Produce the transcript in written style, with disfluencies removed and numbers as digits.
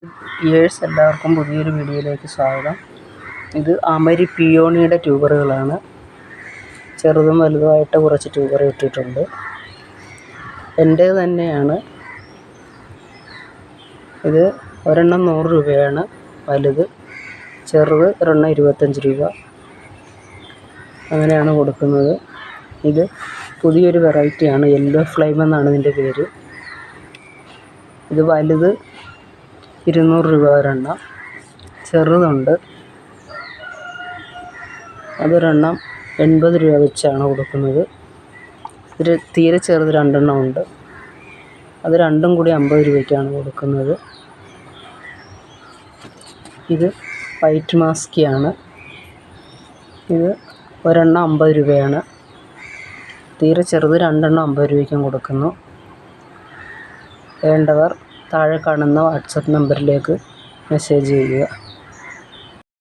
എല്ലാവർക്കും പുതിയൊരു വീഡിയോയിലേക്ക് സ്വാഗതം. ഇത് അമരി പിയോണിയുടെ ട്യൂബറുകളാണ്. ചെറുതും വലുതുമായിട്ട് കുറച്ച് ട്യൂബർ ഇട്ടിട്ടുണ്ട്. എൻ്റെ തന്നെയാണ്. ഇത് ഒരെണ്ണം 100 രൂപയാണ് വലുത്. ചെറുത് ഒരെണ്ണം 25 രൂപ. അങ്ങനെയാണ് കൊടുക്കുന്നത്. ഇത് പുതിയൊരു വെറൈറ്റിയാണ്. യെല്ലോ ഫ്ലെയിം എന്നാണ് ഇതിൻ്റെ പേര്. ഇത് വലുത് 200 രൂപ ഒരെണ്ണം. ചെറുതുണ്ട്, അതൊരെണ്ണം 80 രൂപ വെച്ചാണ് കൊടുക്കുന്നത്. ഇത് തീരെ ചെറുത് 2 എണ്ണം ഉണ്ട്. അത് രണ്ടും കൂടി 50 രൂപയ്ക്കാണ് കൊടുക്കുന്നത്. ഇത് വൈറ്റ് മാസ്കിയാണ്. ഇത് ഒരെണ്ണം 50 രൂപയാണ്. തീരെ ചെറുത് 2 എണ്ണം 50 രൂപയ്ക്കും കൊടുക്കുന്നു. വേണ്ടവർ താഴെ കാണുന്ന വാട്സപ്പ് നമ്പറിലേക്ക് മെസ്സേജ് ചെയ്യുക.